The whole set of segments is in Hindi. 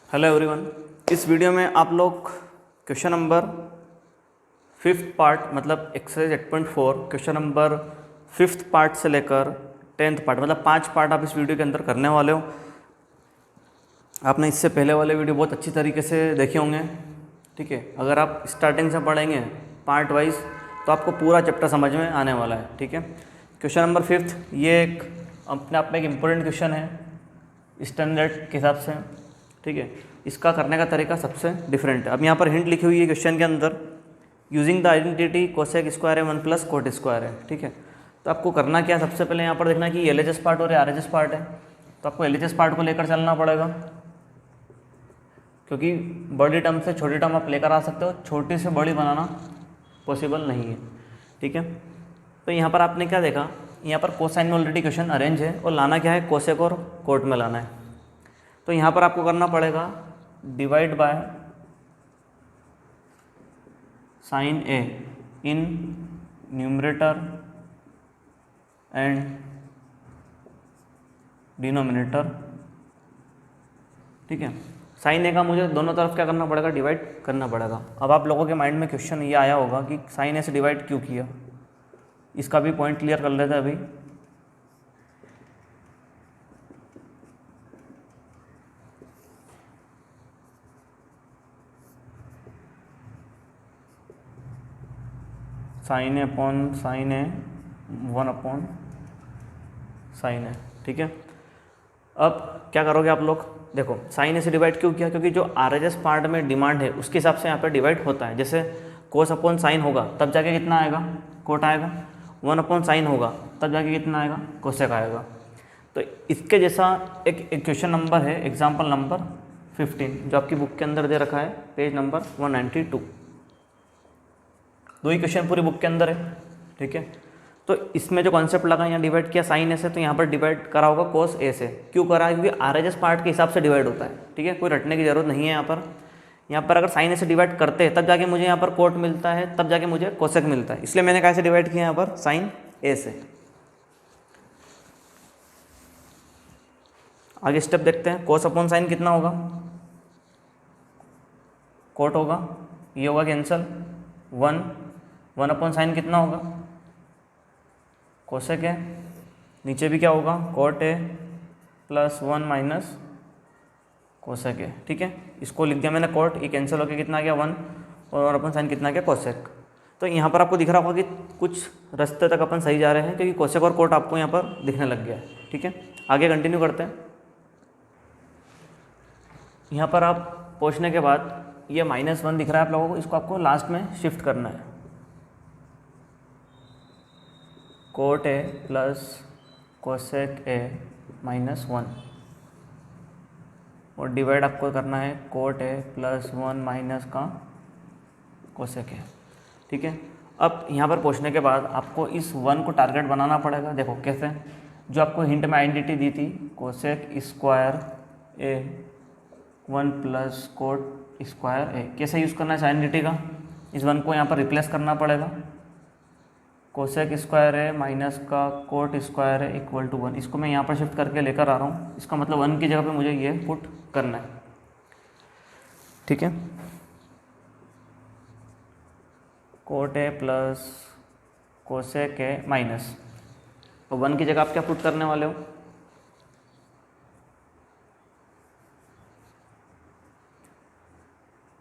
Hello everyone. इस वीडियो में आप लोग क्वेश्चन नंबर 5th पार्ट मतलब exercise 8.4 question number 5th part से लेकर 10th पार्ट मतलब 5 पार्ट आप इस वीडियो के अंदर करने वाले हो। आपने इससे पहले वाले वीडियो बहुत अच्छी तरीके से देखे होंगे, ठीक है। अगर आप स्टार्टिंग से पढ़ेंगे पार्ट वाइज तो आपको पूरा चैप्टर समझ में आने वाला है, ठीक है। क्वेश्चन नंबर 5th ये एक अपने आप में एक इम्पोर्टेंट क्वेश्चन है स्टैंडर्ड के हिसाब से, ठीक है। इसका करने का तरीका सबसे डिफरेंट है। अब यहाँ पर हिंट लिखी हुई है क्वेश्चन के अंदर, using the identity cosec square है 1 प्लस कोट स्क्वायर है, ठीक है। तो आपको करना क्या, सबसे पहले यहाँ पर देखना कि एलएचएस पार्ट और आरएचएस पार्ट है, तो आपको एलएचएस पार्ट को लेकर चलना पड़ेगा, क्योंकि बड़ी टर्म से छोटी टर्म आप लेकर आ सकते हो, छोटी से बड़ी बनाना पॉसिबल नहीं है, ठीक है। तो यहाँ पर आपने क्या देखा, यहाँ पर कोसाइन में ऑलरेडी क्वेश्चन अरेंज है और लाना क्या है, कोसेक और कोट में लाना है। तो यहाँ पर आपको करना पड़ेगा divide by sine A in numerator and denominator, ठीक है। साइन ए का मुझे दोनों तरफ क्या करना पड़ेगा, डिवाइड करना पड़ेगा। अब आप लोगों के माइंड में क्वेश्चन ये आया होगा कि साइन ए से डिवाइड क्यों किया, इसका भी पॉइंट क्लियर कर लेते हैं अभी। साइन ए अपॉन साइन ए 1 अपॉन साइन ए, ठीक है। अब क्या करोगे आप लोग, देखो साइन ए से डिवाइड क्यों किया, क्योंकि जो आरएचएस पार्ट में डिमांड है उसके हिसाब से यहाँ पर डिवाइड होता है। जैसे कोस अपॉन साइन होगा तब जाके कितना आएगा, कोट आएगा। 1 अपॉन साइन होगा तब जाके कितना आएगा, कोसेक आएगा। तो इसके जैसा एक क्वेश्चन नंबर है, एग्जाम्पल नंबर 15 जो आपकी बुक के अंदर दे रखा है, पेज नंबर 192। दो ही क्वेश्चन पूरी बुक के अंदर है, ठीक है। तो इसमें जो कॉन्सेप्ट लगा, यहाँ डिवाइड किया साइन ए से, तो यहाँ पर डिवाइड करा होगा कोस ए से। क्यों करा, क्योंकि आरएचएस पार्ट के हिसाब से डिवाइड होता है, ठीक है। कोई रटने की जरूरत नहीं है यहाँ पर। यहाँ पर अगर साइन ए से डिवाइड करते हैं तब जाके मुझे यहाँ पर कोट मिलता है, तब जाके मुझे कोसेक मिलता है, इसलिए मैंने कैसे डिवाइड किया यहाँ पर, साइन ए से। आगे स्टेप देखते हैं। कोस अपॉन साइन कितना होगा, कोट होगा, ये होगा कैंसल, 1 अपॉन साइन कितना होगा, कोसेक है। नीचे भी क्या होगा, कोट है प्लस 1 माइनस कोसेक है, ठीक है। इसको लिख दिया मैंने कोट, ये कैंसिल होकर कितना गया 1, और अपन साइन कितना गया, कोसेक। तो यहाँ पर आपको दिख रहा होगा कि कुछ रास्ते तक अपन सही जा रहे हैं, क्योंकि कोसेक और कोट आपको यहाँ पर दिखने लग गया है, ठीक है। आगे कंटिन्यू करते हैं। यहाँ पर आप पहुँचने के बाद ये -1 दिख रहा है आप लोगों को, इसको आपको लास्ट में शिफ्ट करना है। कोट ए प्लस कोसेक ए -1 और डिवाइड आपको करना है कोट ए प्लस 1 माइनस का कोसेक ए, ठीक है। अब यहाँ पर पहुँचने के बाद आपको इस 1 को टारगेट बनाना पड़ेगा। देखो कैसे, जो आपको हिंट में आइडेंटिटी दी थी, कोसेक स्क्वायर ए 1 प्लस कोट स्क्वायर ए, कैसे यूज़ करना है आइडेंटिटी का, इस 1 को यहाँ पर रिप्लेस करना पड़ेगा। कोसेक स्क्वायर है माइनस का कोट स्क्वायर है इक्वल टू 1, इसको मैं यहाँ पर शिफ्ट करके लेकर आ रहा हूँ। इसका मतलब 1 की जगह पे मुझे ये पुट करना है, ठीक है। Coat A plus cosec A minus, तो 1 की जगह आप क्या पुट करने वाले हो,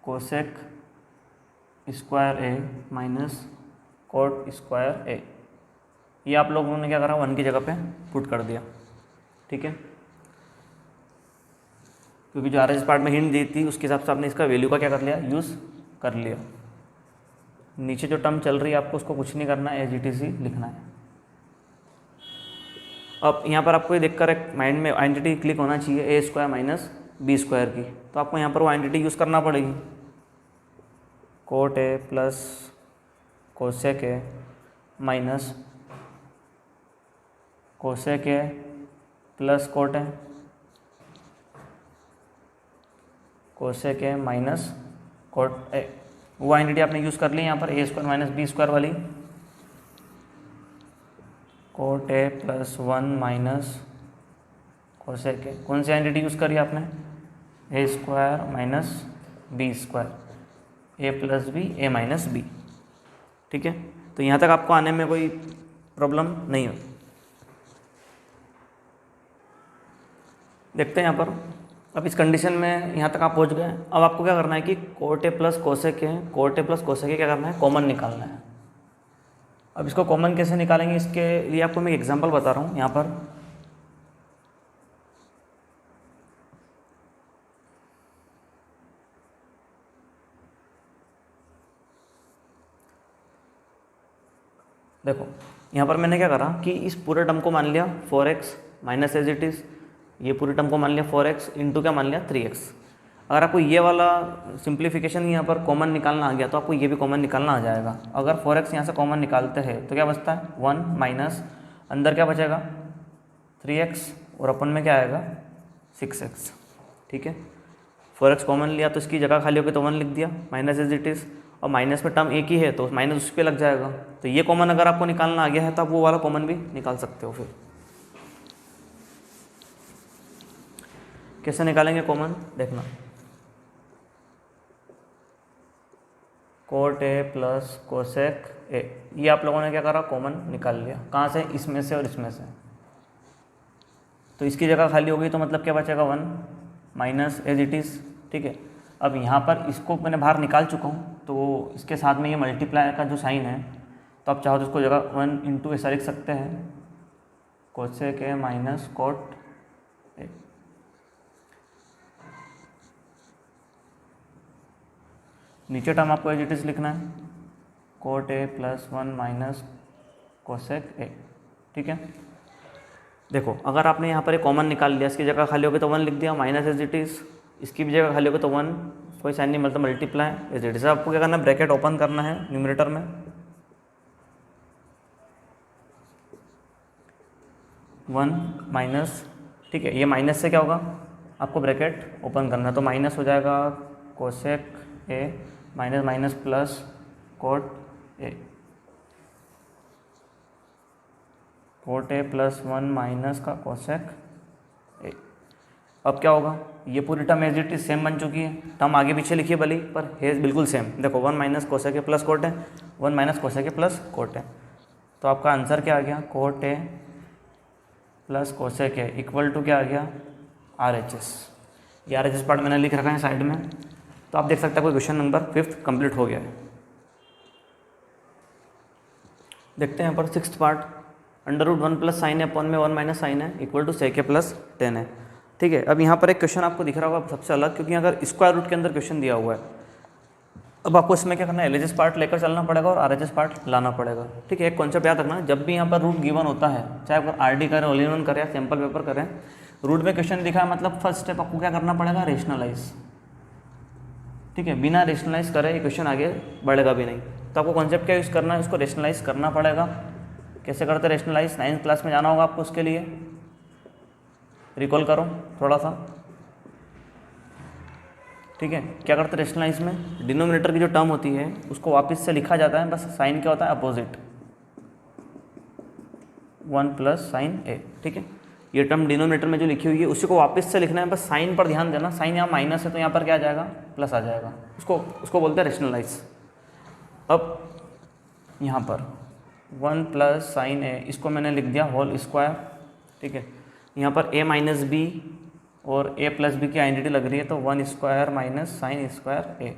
कोसेक स्क्वायर ए माइनस कोट स्क्वायर ए। ये आप लोगों ने क्या करा, 1 की जगह पे पुट कर दिया, ठीक है। क्योंकि जो आरएचएस पार्ट में हिंट दी थी उसके हिसाब से आपने इसका वैल्यू का क्या कर लिया, यूज़ कर लिया। नीचे जो टर्म चल रही है आपको उसको कुछ नहीं करना है, एज इट इज ही लिखना है। अब यहाँ पर आपको ये देखकर एक माइंड में आइडेंटिटी क्लिक होना चाहिए, ए स्क्वायर माइनस बी स्क्वायर की, तो आपको यहाँ पर वो आइडेंटिटी यूज़ करना पड़ेगी। Coat A plus cosec A minus cosec A plus cot A, cosec A minus cot A, वो आइडेंटिटी आपने यूज़ कर ली यहाँ पर, ए स्क्वायर माइनस बी स्क्वायर वाली। Coat A plus 1 minus cosec ए, कौन सी आइडेंटिटी यूज़ करी आपने, ए square minus B square, A plus B A minus B. ठीक है, तो यहाँ तक आपको आने में कोई प्रॉब्लम नहीं हो। देखते हैं यहाँ पर, अब इस कंडीशन में यहाँ तक आप पहुँच गए। अब आपको क्या करना है कि coat A plus cosec A, cot A plus cosec ए क्या करना है, कॉमन निकालना है। अब इसको कॉमन कैसे निकालेंगे, इसके लिए आपको मैं एक एग्जांपल बता रहा हूँ यहाँ पर। देखो यहाँ पर मैंने क्या करा कि इस पूरे टर्म को मान लिया 4x minus as it is, ये पूरे टर्म को मान लिया 4x इंटू क्या मान लिया 3x। अगर आपको ये वाला सिंप्लीफिकेशन यहाँ पर कॉमन निकालना आ गया तो आपको ये भी कॉमन निकालना आ जाएगा। अगर 4x यहाँ से कॉमन निकालते हैं तो क्या बचता है 1 माइनस अंदर क्या बचेगा 3x और अपन में क्या आएगा 6x। ठीक है, 4x कॉमन लिया तो इसकी जगह खाली होगी तो 1 लिख दिया माइनस एज इट इज़, और माइनस में टर्म एक ही है तो माइनस उस पर लग जाएगा। तो ये कॉमन अगर आपको निकालना आ गया है तो आप वो वाला कॉमन भी निकाल सकते हो। फिर कैसे निकालेंगे कॉमन, देखना। कोट ए प्लस कोसेक ए, ये आप लोगों ने क्या करा कॉमन निकाल लिया। कहाँ से, इसमें से और इसमें से। तो इसकी जगह खाली हो गई तो मतलब क्या बचेगा 1 माइनस एज इट इज़। ठीक है, अब यहाँ पर इसको मैंने बाहर निकाल चुका हूँ तो इसके साथ में ये मल्टीप्लाई का जो साइन है तो आप चाहो तो इसको जगह 1 इंटू ऐसा लिख सकते हैं, cosec A minus cot A. नीचे टर्म आपको एज इट इज़ लिखना है, coat A plus 1 minus cosec ए। ठीक है, देखो अगर आपने यहाँ पर एक कॉमन निकाल लिया, इसकी जगह खाली हो गई तो 1 लिख दिया माइनस एज इट इज़, इसकी भी जगह खाली हो गई तो 1, कोई साइन नहीं मतलब मल्टीप्लाई एज इट इज़। आपको क्या करना है, ब्रैकेट ओपन करना है न्यूमरेटर में, 1 माइनस। ठीक है, ये माइनस से क्या होगा, आपको ब्रैकेट ओपन करना है तो माइनस हो जाएगा cosec A minus minus plus cot A, cot A plus 1 minus का कोसेक ए। अब क्या होगा, ये पूरी term as it is same बन चुकी है, टर्म आगे पीछे लिखिए भली पर है बिल्कुल सेम। देखो 1 minus cosec A plus cot है, 1 minus cosec A plus cot है, तो आपका आंसर क्या आ गया, cot A plus cosec A equal to क्या आ गया RHS। ये RHS पार्ट मैंने लिख रखा है साइड में, तो आप देख सकते हैं कोई क्वेश्चन नंबर 5 कंप्लीट हो गया है। देखते हैं यहाँ पर 6th part, under root 1 plus sine है अपॉन में 1 माइनस साइन है equal to sec A plus 10 है। ठीक है, अब यहाँ पर एक क्वेश्चन आपको दिख रहा होगा सबसे अलग, क्योंकि अगर स्क्वायर रूट के अंदर क्वेश्चन दिया हुआ है, अब आपको इसमें क्या करना है, LHS पार्ट लेकर चलना पड़ेगा और RHS पार्ट लाना पड़ेगा। ठीक है, एक कॉन्सेप्ट याद रखना, जब भी यहाँ पर रूट गिवन होता है, चाहे आप RD करें, ऑल इन वन करें या सैम्पल पेपर करें, रूट में क्वेश्चन दिखा है मतलब फर्स्ट स्टेप आपको क्या करना पड़ेगा, रेशनलाइज। ठीक है, बिना रेशनलाइज करे ये क्वेश्चन आगे बढ़ेगा भी नहीं, तो आपको कॉन्सेप्ट क्या यूज़ करना है, इसको रेशनलाइज करना पड़ेगा। कैसे करते रेशनलाइज, 9th क्लास में जाना होगा आपको, उसके लिए रिकॉल करो थोड़ा सा। ठीक है, क्या करते हैं रेशनलाइज में, डिनोमिनेटर की जो टर्म होती है उसको वापस से लिखा जाता है, बस साइन क्या होता है अपोजिट, 1 प्लस साइन ए। ठीक है, ये टर्म डिनोमिनेटर में जो लिखी हुई है उसी को वापस से लिखना है, बस साइन पर ध्यान देना, साइन यहाँ माइनस है तो यहाँ पर क्या आ जाएगा प्लस आ जाएगा, उसको बोलते हैं रेशनलाइज। अब यहाँ पर 1 प्लस साइन ए, इसको मैंने लिख दिया होल स्क्वायर। ठीक है, यहाँ पर a माइनस बी और a प्लस बी की आइडेंटिटी लग रही है तो 1 square minus sine square A.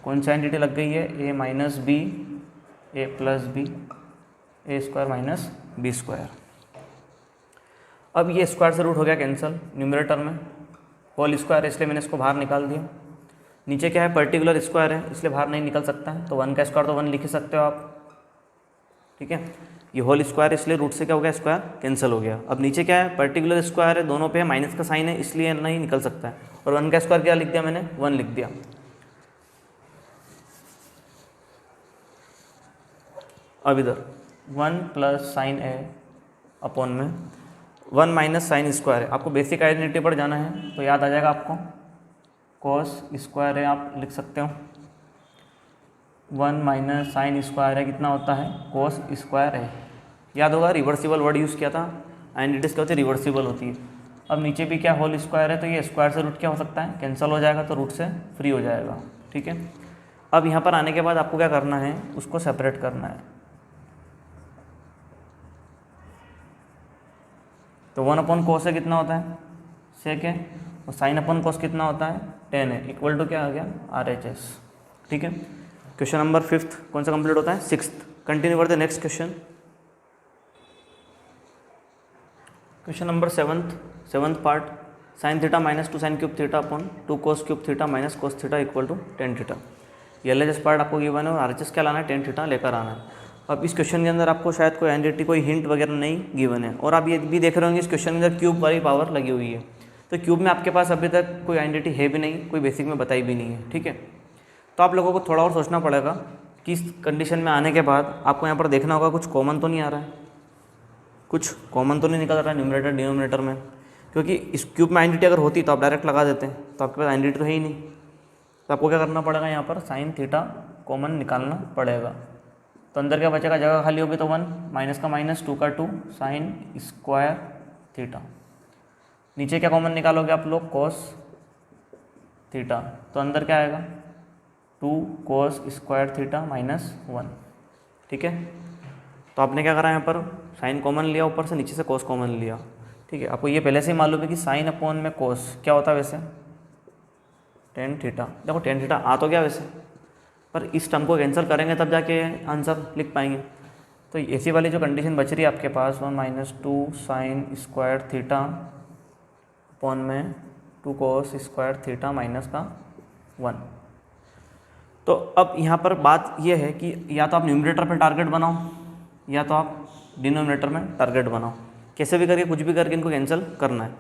कौन सी आइडेंटिटी लग गई है, a minus B A plus B, A square minus B square. अब ये स्क्वायर से रूट हो गया कैंसिल न्यूमरेटर में, होल स्क्वायर है इसलिए मैंने इसको बाहर निकाल दिया। नीचे क्या है, पर्टिकुलर स्क्वायर है इसलिए बाहर नहीं निकल सकता है, तो 1 का स्क्वायर तो 1 लिख ही सकते हो आप। ठीक है, ये होल स्क्वायर इसलिए रूट से क्या हो गया, स्क्वायर कैंसिल हो गया। अब नीचे क्या है, पर्टिकुलर स्क्वायर है, दोनों पे माइनस का साइन है इसलिए नहीं निकल सकता है, और 1 का स्क्वायर क्या लिख दिया मैंने, 1 लिख दिया। अब इधर 1 प्लस साइन ए अपॉन में 1 माइनस साइन स्क्वायर है, आपको बेसिक आइडेंटिटी पर जाना है तो याद आ जाएगा आपको, कॉस स्क्वायर है आप लिख सकते हो, 1 माइनस साइन स्क्वायर है कितना होता है, कोस स्क्वायर है। याद होगा रिवर्सिबल वर्ड यूज़ किया था, आइडेंटिटीज क्या होती है, रिवर्सिबल होती है। अब नीचे भी क्या होल स्क्वायर है, तो ये स्क्वायर से रूट क्या हो सकता है, कैंसिल हो जाएगा, तो रूट से फ्री हो जाएगा। ठीक है, अब यहाँ पर आने के बाद आपको क्या करना है, उसको सेपरेट करना है। तो 1 अपॉन कोस से कितना होता है, सेक है, और साइन अपॉन कोस कितना होता है, 10 है, इक्वल टू क्या आ गया, RHS। ठीक है, क्वेश्चन नंबर 5th कौन सा कंप्लीट होता है, 6th। कंटिन्यू करते हैं next question. Question number 7th part, sine theta minus 2 sine cube theta upon 2 cos cube theta minus cos theta equal to ten theta. ये LHS पार्ट आपको गिवन है और RHS क्या लाना है, टेन थीटा लेकर आना है। अब इस क्वेश्चन के अंदर आपको शायद कोई एनडीटी कोई हिंट वगैरह नहीं गिवन है, और आप ये भी देख रहे होंगे इस क्वेश्चन के अंदर क्यूब वाली पावर लगी हुई है। तो क्यूब में आपके पास अभी तक कोई एनडीटी है भी नहीं, कोई बेसिक में बताई भी नहीं है। ठीक है, तो आप लोगों को थोड़ा और सोचना पड़ेगा कि इस कंडीशन में आने के बाद आपको यहाँ पर देखना होगा कुछ कॉमन तो नहीं आ रहा है, कुछ कॉमन तो नहीं निकल रहा है न्यूमरेटर डिनोमिनेटर में, क्योंकि इस क्यूब में एनडीटी अगर होती तो आप डायरेक्ट लगा देते हैं, तो आपके पास एनडीटी तो है ही नहीं। तो आपको क्या करना पड़ेगा, यहाँ पर साइन थीटा कॉमन निकालना पड़ेगा। तो अंदर क्या बचेगा, जगह खाली होगी तो 1, माइनस का माइनस, 2 का 2, साइन स्क्वायर थीटा। नीचे क्या कॉमन निकालोगे आप लोग, कोस थीटा, तो अंदर क्या आएगा, 2 कोस स्क्वायर थीटा माइनस 1। ठीक है, तो आपने क्या करा, यहाँ पर साइन कॉमन लिया, ऊपर से नीचे से कोस कॉमन लिया। ठीक है, आपको ये पहले से ही मालूम है कि साइन अपॉन में कोस क्या होता है वैसे, टेन थीटा। देखो टेन थीटा आ तो गया वैसे, पर इस टर्म को कैंसिल करेंगे तब जाके आंसर लिख पाएंगे। तो ऐसी वाली जो कंडीशन बच रही है आपके पास, 1 minus 2 sign square theta upon में 2 कोस स्क्वायर थीटा माइनस का 1। तो अब यहाँ पर बात यह है कि या तो आप न्यूमरेटर पर टारगेट बनाओ या तो आप डिनोमिनेटर में टारगेट बनाओ, कैसे भी करके कुछ भी करके इनको कैंसिल करना है।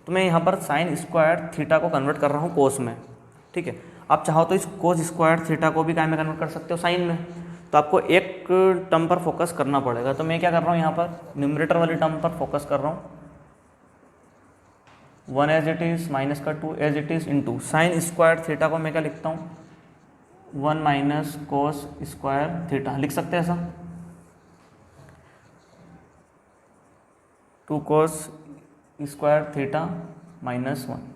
तो मैं यहाँ पर साइन स्क्वायर थीटा को कन्वर्ट कर रहा हूँ कोस में। ठीक है, आप चाहो तो इस कोस स्क्वायर थीटा को भी काय में कन्वर्ट कर सकते हो, साइन में। तो आपको एक टर्म पर फोकस करना पड़ेगा। तो मैं क्या कर रहा हूँ, यहाँ पर न्यूमरेटर वाली टर्म पर फोकस कर रहा हूँ, 1 एज इट इज़ माइनस का 2 as it is into sine square theta को मैं क्या लिखता हूँ, 1 माइनस कोस स्क्वायर थीटा लिख सकते हैं ऐसा, 2 कोस स्क्वायर थीटा माइनस 1।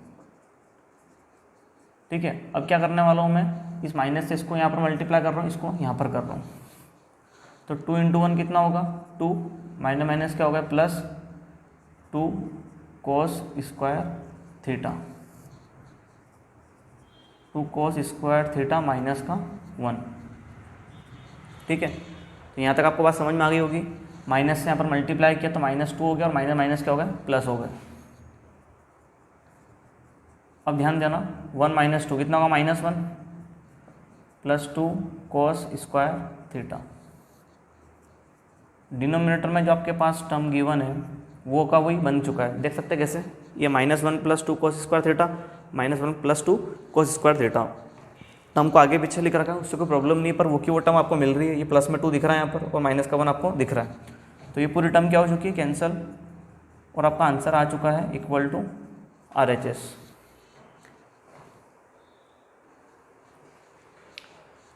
ठीक है, अब क्या करने वाला हूँ मैं, इस माइनस से इसको यहाँ पर मल्टीप्लाई कर रहा हूँ, इसको यहाँ पर कर रहा हूँ। तो 2 इंटू 1 कितना होगा, 2, माइनस माइनस क्या होगा, plus 2 cos square theta, 2 cos square theta minus का 1। ठीक है, तो यहाँ तक आपको बात समझ में आ गई होगी। माइनस से यहाँ पर मल्टीप्लाई किया तो -2 हो गया, और माइनस माइनस क्या हो गया, प्लस हो गया। अब ध्यान देना, 1 माइनस 2 कितना होगा, -1 plus 2 cos square theta. Denominator में जो आपके पास टर्म गिवन है वो का वही बन चुका है, देख सकते हैं कैसे, ये -1 plus 2 cos square theta, -1 plus 2 cos square theta. Term को आगे पीछे लिख रखा है, उससे कोई प्रॉब्लम नहीं है, पर वो की वो टर्म आपको मिल रही है। ये प्लस में 2 दिख रहा है यहाँ पर, और माइनस का 1 आपको दिख रहा है। तो ये पूरी टर्म क्या हो चुकी है, कैंसिल, और आपका आंसर आ चुका है इक्वल टू RHS।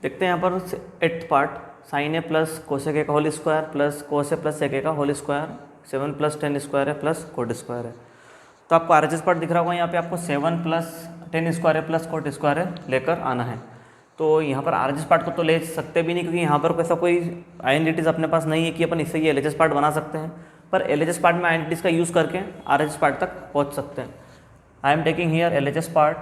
देखते हैं यहाँ पर 8th part, sine A plus cosec A का whole square plus cos A plus sec A का होल स्क्वायर, 7 प्लस 10 स्क्वायर है प्लस कोट स्क्वायर है। तो आपको RHS पार्ट दिख रहा होगा, यहाँ पे आपको 7 प्लस 10 स्क्वायर है प्लस कोट स्क्वायर है लेकर आना है। तो यहाँ पर RHS पार्ट को तो ले सकते भी नहीं, क्योंकि यहाँ पर ऐसा कोई आइडेंटिटीज़ अपने पास नहीं है कि अपन इससे ये LHS पार्ट बना सकते हैं। पर LHS पार्ट में आइडेंटिटीज़ का यूज़ करके RHS पार्ट तक पहुँच सकते हैं। I am taking here LHS part,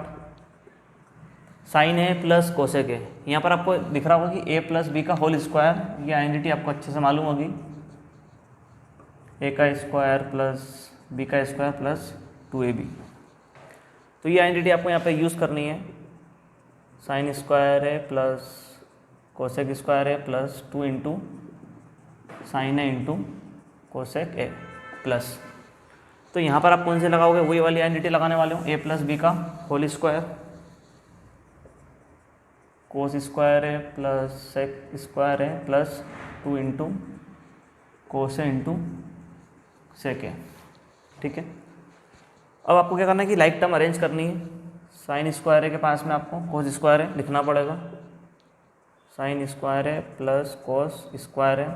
sine A plus cosec A. यहाँ पर आपको दिख रहा होगा कि a प्लस बी का होल स्क्वायर, ये आइडेंटिटी आपको अच्छे से मालूम होगी, a का स्क्वायर प्लस b का स्क्वायर प्लस 2ab। तो ये आइडेंटिटी आपको यहाँ पे यूज़ करनी है, sign square A plus cosec square A plus 2 into sine A into cosec A plus. तो यहाँ पर आप कौन से लगाओगे, वही वाली आइडेंटिटी लगाने वाले हो, a प्लस बी का होल स्क्वायर कोस स्क्वायर है प्लस सेक स्क्वायर है plus 2 into cos into sec है। ठीक है, अब आपको क्या करना है कि लाइक टर्म अरेंज करनी है। साइन स्क्वायर है के पास में आपको कोस स्क्वायर है लिखना पड़ेगा, साइन स्क्वायर है प्लस कोस स्क्वायर है,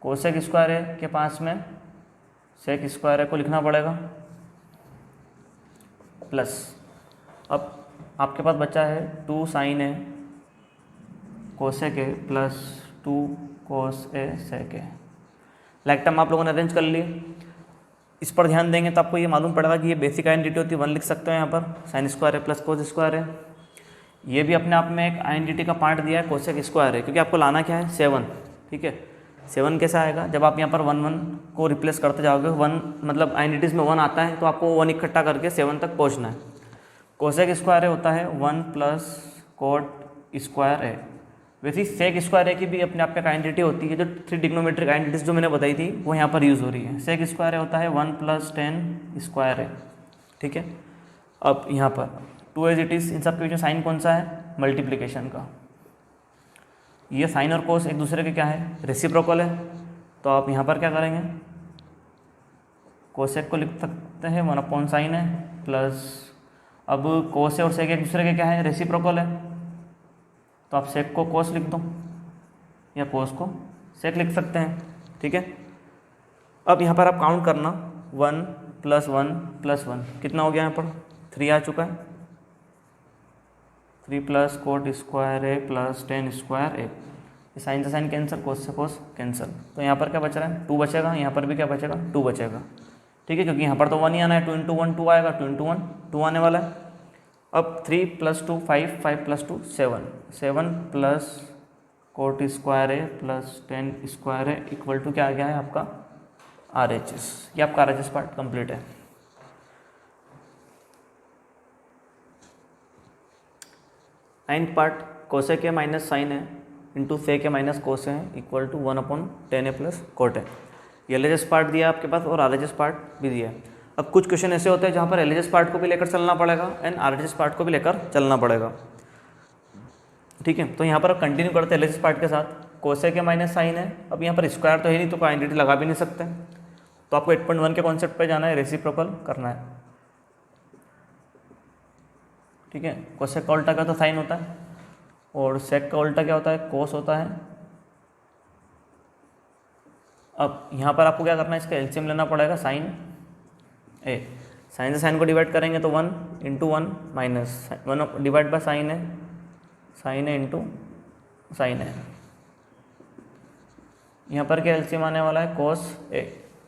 कोसेक स्क्वायर है के पास में सेक स्क्वायर ए को लिखना पड़ेगा प्लस, अब आपके पास बचा है 2 sine A cosec A plus 2 cos A sec A. Like term आप लोगों ने अरेंज कर लिए। इस पर ध्यान देंगे तो आपको ये मालूम पड़ेगा कि ये बेसिक आइडेंटिटी होती है, 1 लिख सकते हो यहाँ पर, साइन स्क्वायर है प्लस कोस स्क्वायर है। ये भी अपने आप में एक आइडेंटिटी का पार्ट दिया है, कोसेक स्क्वायर है, क्योंकि आपको लाना क्या है 7, ठीक है। 7 कैसा आएगा, जब आप यहाँ पर 1 1 को रिप्लेस करते जाओगे, 1 मतलब आइडेंटिटीज़ में 1 आता है तो आपको 1 इकट्ठा करके 7 तक पहुँचना है। कोसेक स्क्वायर है होता है 1 प्लस कोट स्क्वायर है। वैसे ही सेक स्क्वायर ए की भी अपने आप में आइडेंटिटी होती है, जो 3 ट्रिग्नोमेट्रिक आइडेंटिटीज जो मैंने बताई थी वो यहाँ पर यूज़ हो रही है। सेक स्क्वायर ए होता है 1 प्लस 10 स्क्वायर है, ठीक है। अब यहाँ पर 2 एज इट इज़, इन सब के बीच में साइन कौन सा है, मल्टीप्लिकेशन का। ये साइन और कोस एक दूसरे के क्या है, रेसिप्रोकल है, तो आप यहाँ पर क्या करेंगे, कोसेक को लिख सकते हैं 1/sin है प्लस, अब कोस और सेक एक दूसरे के क्या है, रेसिप्रोकल है, तो आप सेक को कोस लिख दो या कोस को सेक लिख सकते हैं, ठीक है। अब यहाँ पर आप काउंट करना 1 + 1 + 1 कितना हो गया, यहाँ पर 3 आ चुका है, 3 plus cot square A plus 10 square A. Sign से साइन कैंसिल, कोस से कोस कैंसिल, तो यहाँ पर क्या बच रहा है 2 बचेगा, यहाँ पर भी क्या बचेगा 2 बचेगा, ठीक है, क्योंकि यहाँ पर तो 1 ही आना है, 2 × 1 2 आएगा, 2 × 1 2 आने वाला है। अब 3 + 2 5, 5 + 2 7, 7 plus cot square A plus 10 square A equal to क्या आ गया है आपका RHS। ये आपका RHS पार्ट कंप्लीट है। Ninth part, cosec A minus sine है into sec A minus cos है इक्वल टू 1/10 प्लस कोट है। ये LHS पार्ट दिया आपके पास और RHS पार्ट भी दिया है। अब कुछ क्वेश्चन ऐसे होते हैं जहाँ पर LHS पार्ट को भी लेकर चलना पड़ेगा एंड RHS पार्ट को भी लेकर चलना पड़ेगा, ठीक है। तो यहाँ पर कंटिन्यू करते हैं LHS पार्ट के साथ। कोसेक ए माइनस साइन है, अब यहाँ पर स्क्वायर तो है नहीं तो कोई आइडेंटिटी लगा भी नहीं सकते, तो आपको 8.1 के कॉन्सेप्ट पे जाना है, रेसिप्रोकल करना है, ठीक है। कोसेक का उल्टा क्या होता है, साइन होता है, और सेक का उल्टा क्या होता है, कोस होता है। अब यहाँ पर आपको क्या करना है, इसका एलसीएम लेना पड़ेगा, साइन ए, साइन से साइन को डिवाइड करेंगे तो 1 × 1 माइनस 1 डिवाइड बाय साइन है, साइन ए इंटू साइन है। यहाँ पर क्या एलसीएम आने वाला है, कोस ए,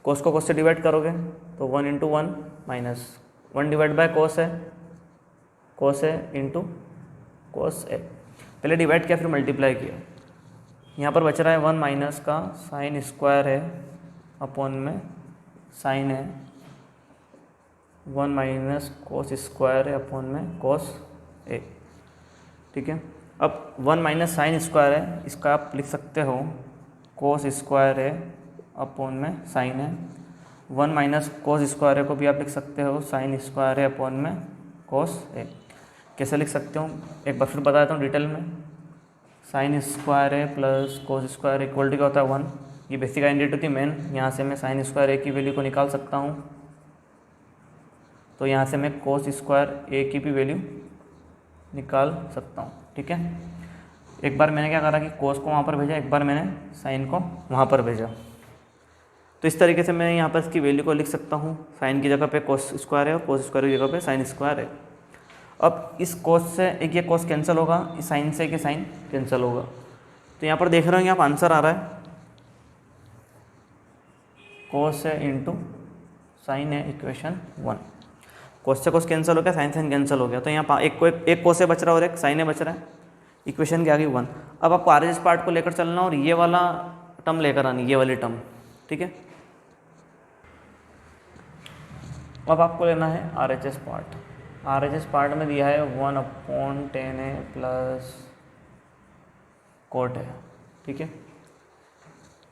कोस को कोस से डिवाइड करोगे तो 1 × 1 माइनस 1 डिवाइड बाय कोस है, कोस ए इंटू कोस ए। पहले डिवाइड किया फिर मल्टीप्लाई किया, यहाँ पर बच रहा है 1 माइनस का साइन स्क्वायर है अपॉन में साइन है, 1 माइनस कोस स्क्वायर है अपॉन में कोस ए, ठीक है। अब 1 माइनस साइन स्क्वायर है, इसका आप लिख सकते हो कोस स्क्वायर है अपॉन में साइन है, 1 माइनस कोस स्क्वायर है को भी आप लिख सकते हो साइन स्क्वायर है अपॉन में कोस ए। कैसे लिख सकते हो एक बार फिर बता देता हूँ डिटेल में। Sine square A plus cos square equal to क्या होता है 1, ये बेसिक आइडेंटिटी होती है मेन। यहाँ से मैं साइन स्क्वायर ए की वैल्यू को निकाल सकता हूँ, तो यहाँ से मैं कोस स्क्वायर ए की भी वैल्यू निकाल सकता हूँ, ठीक है। एक बार मैंने क्या करा कि कोस को वहाँ पर भेजा, एक बार मैंने साइन को वहाँ पर भेजा, तो इस तरीके से मैं यहाँ पर इसकी वैल्यू को लिख सकता हूँ। साइन की जगह पे कोस स्क्वायर है और कोस स्क्वायर की जगह पे साइन स्क्वायर है। अब इस कोस से एक ये कोस कैंसिल होगा, इस साइन से एक साइन कैंसिल होगा, तो यहाँ पर देख रहे हो आप आंसर आ रहा है कोस है इंटू साइन है, इक्वेशन 1। कोस से कोस कैंसिल हो गया, साइन साइन कैंसिल हो गया, तो यहाँ एक कोस है बच रहा है और एक साइन है बच रहा है, इक्वेशन के आगे 1। अब आपको RHS पार्ट को लेकर चलना और ये वाला टर्म लेकर आनी, ये वाली टर्म, ठीक है। अब आपको लेना है RHS पार्ट। RHS पार्ट में दिया है 1/10 है प्लस कोट है, ठीक है।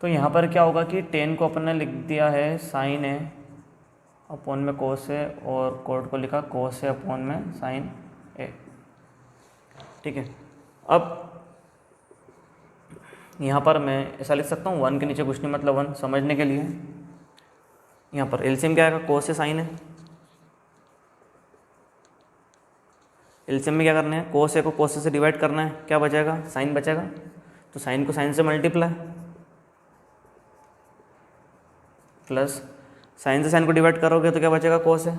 तो यहाँ पर क्या होगा कि 10 को अपन ने लिख दिया है साइन है अपॉन में कोस है, और कोट को लिखा कोस है अपॉन में साइन ए, ठीक है। अब यहाँ पर मैं ऐसा लिख सकता हूँ 1 के नीचे कुछ नहीं, मतलब 1 समझने के लिए। यहाँ पर एलसीएम क्या आएगा, कोस से साइन है, एलसीएम में क्या करना है, कोस ए को कोस से डिवाइड करना है, क्या बचेगा साइन बचेगा, तो साइन को साइन से मल्टीप्लाई प्लस साइन से साइन को डिवाइड करोगे तो क्या बचेगा, कोस है,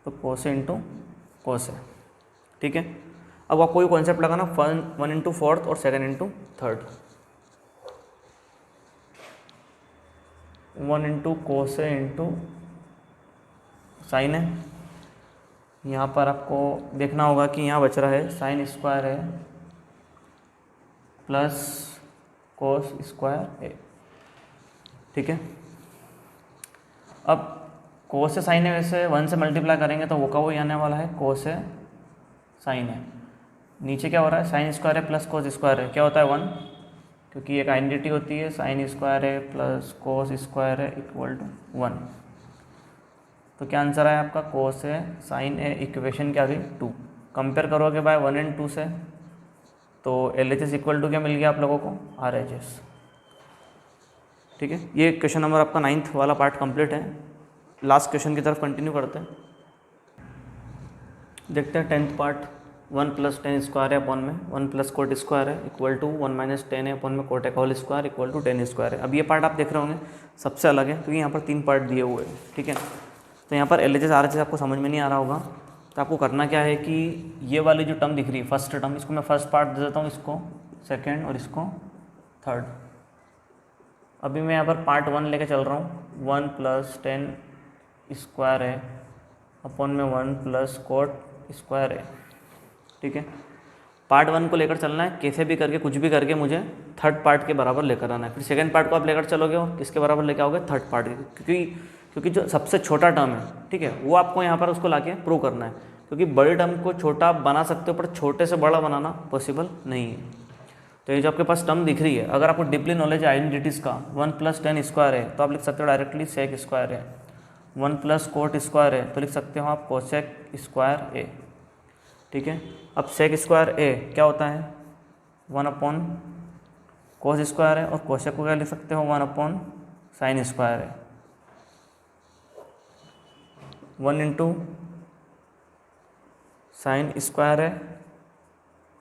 तो कोस इंटू कोस है। ठीक है, अब आपको ये कॉन्सेप्ट लगाना 1 इंटू फोर्थ और 2 इंटू थर्ड। 1 इंटू कोस है इंटू साइन है। यहाँ पर आपको देखना होगा कि यहाँ बच रहा है साइन स्क्वायर है प्लस कोस स्क्वायर है। ठीक है, अब कोस से साइन है, वैसे 1 से मल्टीप्लाई करेंगे तो वो का वही आने वाला है, कोस है साइन है। नीचे क्या हो रहा है, साइन स्क्वायर है प्लस कोस स्क्वायर है, क्या होता है 1, क्योंकि एक आइडेंटिटी होती है, साइन स्क्वायर है प्लस कोस स्क्वायर है इक्वल टू 1। तो क्या आंसर है आपका, कोस है साइन है, इक्वेशन क्या आ गई 2। कंपेयर करोगे बाय 1 एंड 2 से, तो LHS इक्वल टू क्या मिल गया आप लोगों को, RHS। ठीक है, ये क्वेश्चन नंबर आपका 9th वाला पार्ट कंप्लीट है। लास्ट क्वेश्चन की तरफ कंटिन्यू करते हैं, देखते हैं 10th पार्ट। 1 प्लस 10 स्क्वायर है अपॉन में 1 प्लस कोट स्क्वायर है इक्वल टू 1 माइनस 10 है अपॉन में कोटेक whole square equal to 10 square है। अब ये पार्ट आप देख रहे होंगे सबसे अलग है, क्योंकि यहाँ पर 3 पार्ट दिए हुए हैं। ठीक है, तो यहाँ पर LHS RHS आपको समझ में नहीं आ रहा होगा, तो आपको करना क्या है कि ये वाली जो टर्म दिख रही है फर्स्ट टर्म, इसको मैं फर्स्ट पार्ट दे देता हूँ, इसको सेकेंड और इसको थर्ड। अभी मैं यहाँ पर पार्ट 1 लेके चल रहा हूँ। 1 प्लस 10 स्क्वायर है अपॉन में 1 प्लस कोट स्क्वायर है। ठीक है, पार्ट 1 को लेकर चलना है, कैसे भी करके कुछ भी करके मुझे थर्ड पार्ट के बराबर लेकर आना है। फिर सेकंड पार्ट को आप लेकर चलोगे और किसके बराबर लेकर आओगे, थर्ड पार्ट के, क्योंकि जो सबसे छोटा टर्म है, ठीक है, वो आपको यहाँ पर उसको लाके प्रूव करना है। क्योंकि बड़े टर्म को छोटा आप बना सकते हो, पर छोटे से बड़ा बनाना पॉसिबल नहीं है। तो ये जो आपके पास टर्म दिख रही है, अगर आपको डीपली नॉलेज है आइडेंटिटीज़ का, 1 प्लस 10 स्क्वायर है तो आप लिख सकते हो डायरेक्टली सेक स्क्वायर है। 1 प्लस कोट स्क्वायर है तो लिख सकते हो आप कोसेक स्क्वायर ए। ठीक है, अब सेक स्क्वायर ए क्या होता है, 1 अपॉन कोस स्क्वायर है, और कोसेक को क्या लिख सकते हो, 1 अपॉन साइन स्क्वायर है। 1 इंटू साइन स्क्वायर है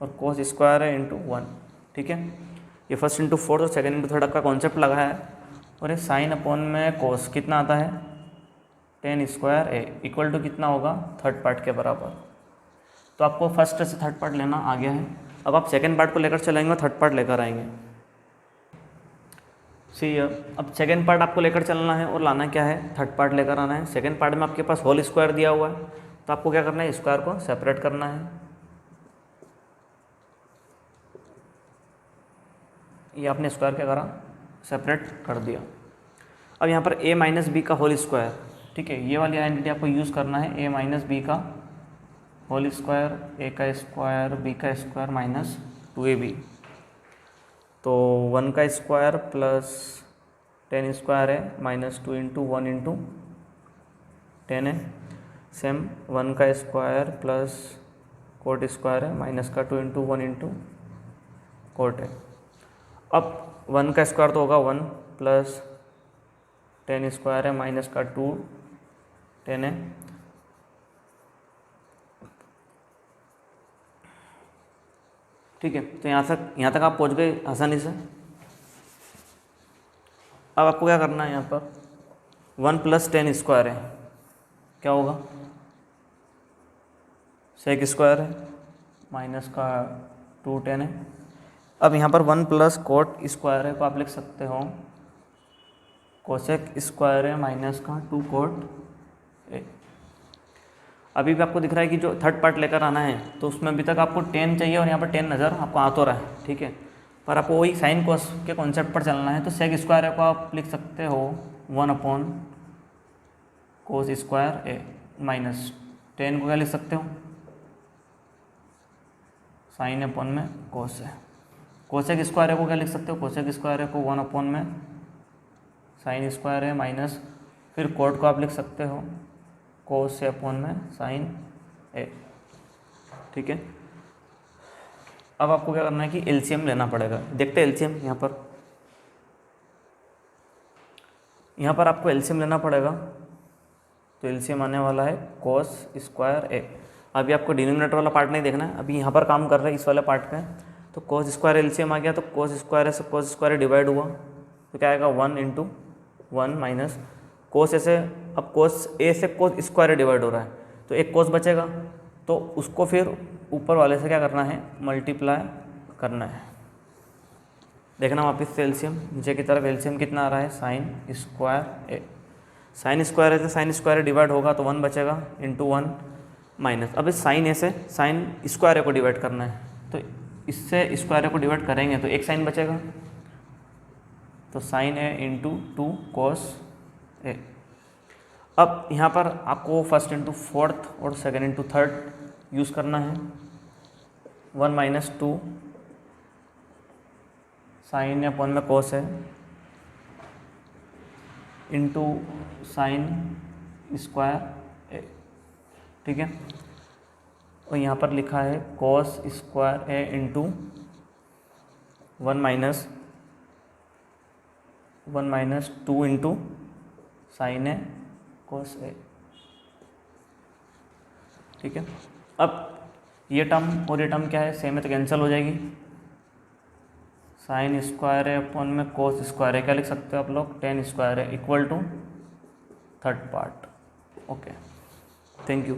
और कोस स्क्वायर है इंटू 1। ठीक है, ये फर्स्ट इंटू फोर्थ और सेकेंड इंटू थर्ड का कॉन्सेप्ट लगा है। और ये साइन अपॉन में कोस कितना आता है, 10 स्क्वायर ए इक्वल टू कितना होगा, थर्ड पार्ट के बराबर। तो आपको फर्स्ट से थर्ड पार्ट लेना आ गया है। अब आप सेकेंड पार्ट को लेकर चलेंगे और थर्ड पार्ट लेकर आएंगे। सी अब सेकेंड पार्ट आपको लेकर चलना है और लाना क्या है, थर्ड पार्ट लेकर आना है। सेकेंड पार्ट में आपके पास होल स्क्वायर दिया हुआ है, तो आपको क्या करना है, स्क्वायर को सेपरेट करना है। ये आपने स्क्वायर क्या करा, सेपरेट कर दिया। अब यहाँ पर a माइनस बी का होल स्क्वायर, ठीक है, ये वाली आइडेंटिटी आपको यूज़ करना है, a माइनस बी का होल स्क्वायर, a का स्क्वायर b का स्क्वायर माइनस 2ab। तो 1 का स्क्वायर प्लस 10 स्क्वायर है माइनस 2 इंटू 1 इंटू 10 है। सेम 1 का स्क्वायर प्लस कोट स्क्वायर है माइनस का 2 इंटू 1 इंटू कोट है। अब 1 का स्क्वायर तो होगा 1 प्लस 10 स्क्वायर है माइनस का 2 10 है। ठीक है, तो यहाँ तक आप पहुँच गए आसानी से। अब आपको क्या करना है, यहाँ पर 1 प्लस 10 स्क्वायर है, क्या होगा, सेक स्क्वायर है माइनस का 2 10 है। अब यहाँ पर 1 प्लस कोट स्क्वायर है, तो आप लिख सकते हो कोसेक स्क्वायर है माइनस का 2 कोट ए। अभी भी आपको दिख रहा है कि जो थर्ड पार्ट लेकर आना है, तो उसमें अभी तक आपको 10 चाहिए और यहाँ पर 10 नज़र आपको आ तो रहा है। ठीक है, पर आपको वही साइन कोस के कॉन्सेप्ट पर चलना है। तो सेक स्क्वायर को आप लिख सकते हो 1 अपॉन कोस स्क्वायर ए माइनस 10 को क्या लिख सकते हो, साइन अपॉन में कोस है। कोसेक स्क्वायर को क्या लिख सकते हो, कोसेक स्क्वायर को 1 अपॉन में साइन स्क्वायर है माइनस, फिर कोट को आप लिख सकते हो कोस से अपॉन में साइन ए। ठीक है, अब आपको क्या करना है कि एलसीएम लेना पड़ेगा। देखते हैं एलसीएम। यहाँ पर आपको एलसीएम लेना पड़ेगा, तो एलसीएम आने वाला है कोस स्क्वायर ए। अभी आपको डिनोमिनेटर वाला पार्ट नहीं देखना है, अभी यहाँ पर काम कर रहे हैं इस वाले पार्ट पे। तो कोस स्क्वायर एलसीएम आ गया, तो कोस स्क्वायर से कोस स्क्वायर डिवाइड हुआ तो क्या आएगा 1 इंटू 1 माइनस कोस ए से, अब कोस ए से कोस स्क्वायर डिवाइड हो रहा है तो एक कोस बचेगा, तो उसको फिर ऊपर वाले से क्या करना है, मल्टीप्लाई करना है। देखना वापस से एलसीएम, नीचे की तरफ एलसीएम कितना आ रहा है, साइन स्क्वायर ए, साइन स्क्वायर है तो साइन स्क्वायर डिवाइड होगा तो 1 बचेगा इंटू 1 माइनस, अब इस साइन ए से साइन स्क्वायर ए को डिवाइड करना है तो इससे स्क्वायर ए को डिवाइड करेंगे तो एक साइन बचेगा, तो साइन ए इंटू 2 कोस ए। अब यहाँ पर आपको फर्स्ट इंटू फोर्थ और सेकेंड इंटू थर्ड यूज़ करना है। 1 माइनस 2 साइन या अपॉन में कोस है इंटू साइन स्क्वायर ए, ठीक है। और यहाँ पर लिखा है कोस स्क्वायर ए इंटू 1 माइनस 2 इंटू साइन ए कोस ए, ठीक है। अब ये टर्म और ये टर्म क्या है, सेम है तो कैंसिल हो जाएगी। साइन स्क्वायर है अपॉन में कोस स्क्वायर है, क्या लिख सकते हो आप लोग, टेन स्क्वायर है equal to third part. Okay, thank you.